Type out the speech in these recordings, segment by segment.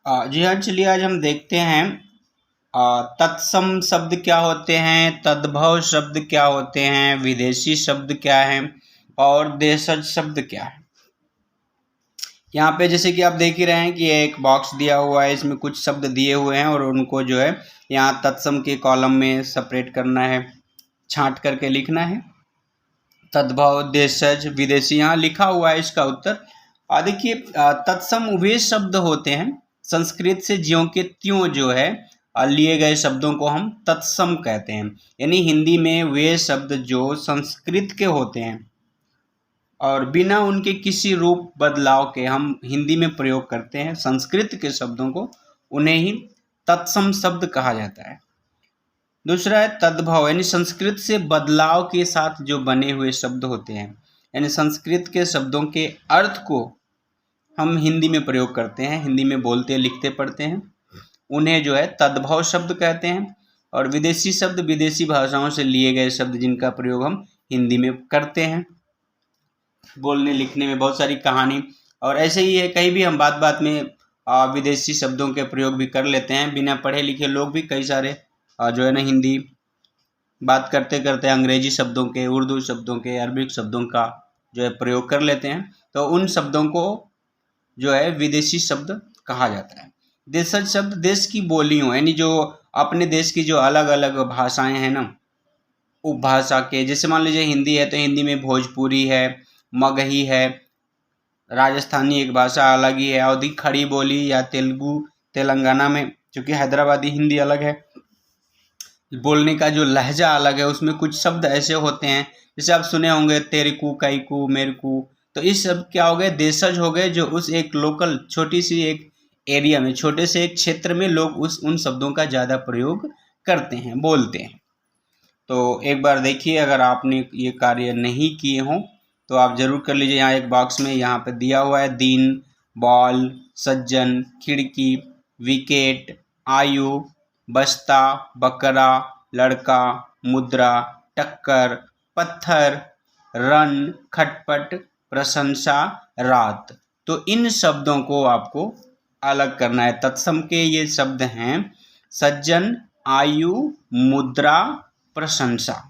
जी हाँ, चलिए आज हम देखते हैं तत्सम शब्द क्या होते हैं, तद्भव शब्द क्या होते हैं, विदेशी शब्द क्या है और देशज शब्द क्या है। यहाँ पे जैसे कि आप देख ही रहे हैं कि ये एक बॉक्स दिया हुआ है, इसमें कुछ शब्द दिए हुए हैं और उनको जो है यहाँ तत्सम के कॉलम में सेपरेट करना है, छांट करके लिखना है। तद्भव, देशज, विदेशी यहाँ लिखा हुआ है इसका उत्तर। देखिए तत्सम वे शब्द होते हैं संस्कृत से ज्यों के त्यों जो है लिए गए शब्दों को हम तत्सम कहते हैं। यानी हिंदी में वे शब्द जो संस्कृत के होते हैं और बिना उनके किसी रूप बदलाव के हम हिंदी में प्रयोग करते हैं संस्कृत के शब्दों को, उन्हें ही तत्सम शब्द कहा जाता है। दूसरा है तद्भव, यानी संस्कृत से बदलाव के साथ जो बने हुए शब्द होते हैं, यानी संस्कृत के शब्दों के अर्थ को हम हिंदी में प्रयोग करते हैं, हिंदी में बोलते लिखते पढ़ते हैं, उन्हें जो है तद्भव शब्द कहते हैं। और विदेशी शब्द विदेशी भाषाओं से लिए गए शब्द जिनका प्रयोग हम हिंदी में करते हैं बोलने लिखने में। बहुत सारी कहानी और ऐसे ही है, कहीं भी हम बात बात में विदेशी शब्दों के प्रयोग भी कर लेते हैं। बिना पढ़े लिखे लोग भी कई सारे जो है ना हिंदी बात करते करते अंग्रेजी शब्दों के, उर्दू शब्दों के, अरबिक शब्दों का जो है प्रयोग कर लेते हैं, तो उन शब्दों को जो है विदेशी शब्द कहा जाता है। देशज शब्द देश की बोलियों, यानी जो अपने देश की जो अलग अलग भाषाएं हैं ना, उपभाषा के, जैसे मान लीजिए हिंदी है तो हिंदी में भोजपुरी है, मगही है, राजस्थानी एक भाषा अलग ही है, अवधी खड़ी बोली या तेलुगु तेलंगाना में, चूँकि हैदराबादी हिंदी अलग है, बोलने का जो लहजा अलग है, उसमें कुछ शब्द ऐसे होते हैं जैसे आप सुने होंगे तेरिकू, कैकू, मेरकू, तो इस सब क्या हो गए, देशज हो गए, जो उस एक लोकल छोटी सी एक एरिया में, छोटे से एक क्षेत्र में लोग उन शब्दों का ज़्यादा प्रयोग करते हैं, बोलते हैं। तो एक बार देखिए, अगर आपने ये कार्य नहीं किए हों तो आप जरूर कर लीजिए। यहाँ एक बॉक्स में यहाँ पे दिया हुआ है दिन, बॉल, सज्जन, खिड़की, विकेट, आयु, बस्ता, बकरा, लड़का, मुद्रा, टक्कर, पत्थर, रन, खटपट, प्रशंसा, रात। तो इन शब्दों को आपको अलग करना है। तत्सम के ये शब्द हैं सज्जन, आयु, मुद्रा, प्रशंसा।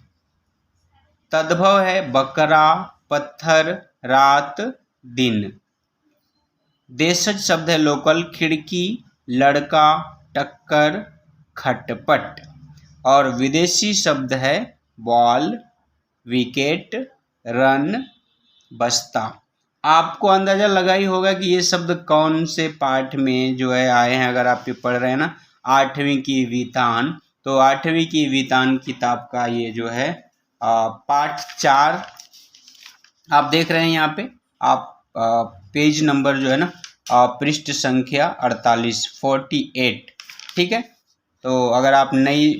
तद्भव है बकरा, पत्थर, रात, दिन। देशज शब्द है लोकल, खिड़की, लड़का, टक्कर, खटपट। और विदेशी शब्द है बॉल, विकेट, रन, बस्ता। आपको अंदाजा लगा ही होगा कि ये शब्द कौन से पाठ में जो है आए हैं। अगर आप ये पढ़ रहे हैं ना 8वीं की वितान, तो 8वीं की वितान किताब का ये जो है पाठ 4 आप देख रहे हैं। यहाँ पे आप पेज नंबर जो है ना पृष्ठ संख्या 48 ठीक है। तो अगर आप नई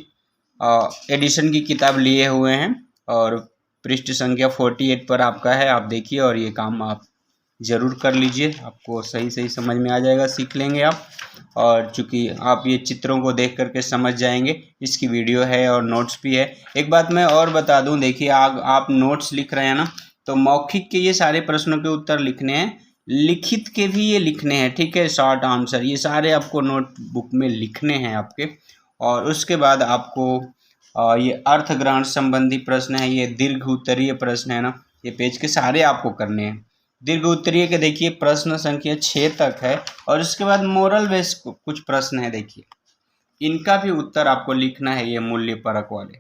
एडिशन की किताब लिए हुए हैं और पृष्ठ संख्या 48 पर आपका है, आप देखिए और ये काम आप ज़रूर कर लीजिए, आपको सही सही समझ में आ जाएगा, सीख लेंगे आप। और चूँकि आप ये चित्रों को देख करके समझ जाएंगे, इसकी वीडियो है और नोट्स भी है। एक बात मैं और बता दूं, देखिए आप नोट्स लिख रहे हैं ना, तो मौखिक के ये सारे प्रश्नों के उत्तर लिखने हैं, लिखित के भी ये लिखने हैं, ठीक है, शॉर्ट आंसर, ये सारे आपको नोटबुक में लिखने हैं आपके। और उसके बाद आपको ये अर्थ ग्रहण संबंधी प्रश्न है, ये दीर्घ उत्तरीय प्रश्न है ना, ये पेज के सारे आपको करने हैं। दीर्घ उत्तरीय के देखिए प्रश्न संख्या 6 तक है और उसके बाद मोरल बेस कुछ प्रश्न है, देखिए इनका भी उत्तर आपको लिखना है, ये मूल्य परक वाले।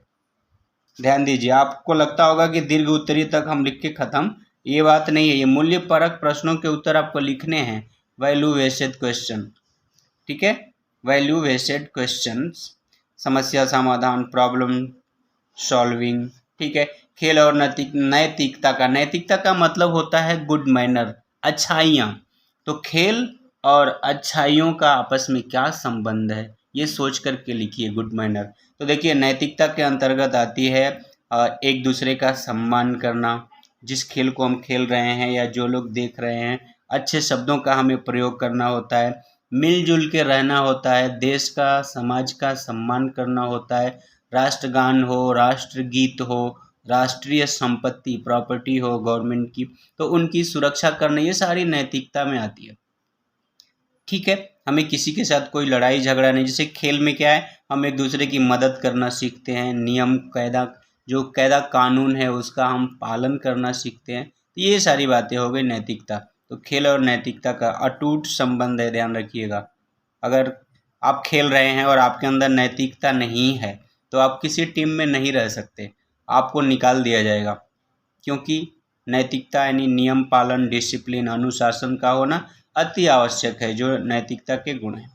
ध्यान दीजिए, आपको लगता होगा कि दीर्घ उत्तरीय तक हम लिख के खत्म, ये बात नहीं है, ये मूल्य परक प्रश्नों के उत्तर आपको लिखने हैं। वैल्यू बेस्ड क्वेश्चन, ठीक है, वैल्यू बेस्ड क्वेश्चंस, समस्या समाधान, प्रॉब्लम सॉल्विंग, ठीक है। खेल और नैतिकता का मतलब होता है गुड मैनर, अच्छाइयाँ। तो खेल और अच्छाइयों का आपस में क्या संबंध है, ये सोच करके लिखिए गुड मैनर। तो देखिए नैतिकता के अंतर्गत आती है एक दूसरे का सम्मान करना, जिस खेल को हम खेल रहे हैं या जो लोग देख रहे हैं, अच्छे शब्दों का हमें प्रयोग करना होता है, मिलजुल के रहना होता है, देश का समाज का सम्मान करना होता है, राष्ट्रगान हो, राष्ट्रगीत हो, राष्ट्रीय संपत्ति प्रॉपर्टी हो गवर्नमेंट की, तो उनकी सुरक्षा करना, ये सारी नैतिकता में आती है, ठीक है। हमें किसी के साथ कोई लड़ाई झगड़ा नहीं। जैसे खेल में क्या है, हम एक दूसरे की मदद करना सीखते हैं, नियम कायदा कानून है उसका हम पालन करना सीखते हैं। तो ये सारी बातें हो गई नैतिकता। तो खेल और नैतिकता का अटूट संबंध है, ध्यान रखिएगा। अगर आप खेल रहे हैं और आपके अंदर नैतिकता नहीं है तो आप किसी टीम में नहीं रह सकते, आपको निकाल दिया जाएगा। क्योंकि नैतिकता यानी नियम पालन, डिसिप्लिन, अनुशासन का होना अति आवश्यक है, जो नैतिकता के गुण हैं।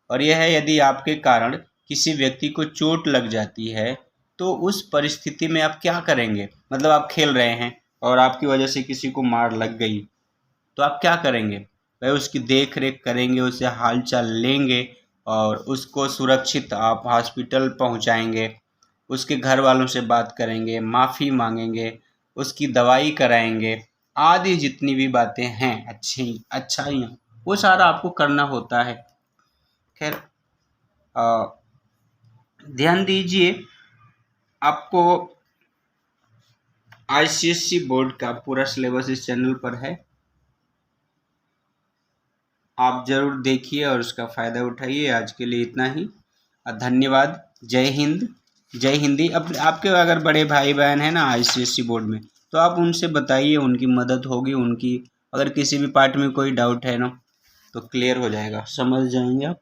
और यह है, यदि आपके कारण किसी व्यक्ति को चोट लग जाती है तो उस परिस्थिति में आप क्या करेंगे। मतलब आप खेल रहे हैं और आपकी वजह से किसी को मार लग गई तो आप क्या करेंगे भाई, उसकी देख रेख करेंगे, उससे हालचाल लेंगे और उसको सुरक्षित आप हॉस्पिटल पहुंचाएंगे, उसके घर वालों से बात करेंगे, माफ़ी मांगेंगे, उसकी दवाई कराएंगे, आदि जितनी भी बातें हैं अच्छाइयाँ, वो सारा आपको करना होता है। खैर ध्यान दीजिए, आपको आईसीएससी बोर्ड का पूरा सिलेबस इस चैनल पर है, आप ज़रूर देखिए और उसका फ़ायदा उठाइए। आज के लिए इतना ही, धन्यवाद। जय हिंद, जय हिंदी। अब आपके अगर बड़े भाई बहन हैं ना आईसीएससी बोर्ड में, तो आप उनसे बताइए, उनकी मदद होगी। उनकी अगर किसी भी पार्ट में कोई डाउट है ना तो क्लियर हो जाएगा, समझ जाएंगे आप।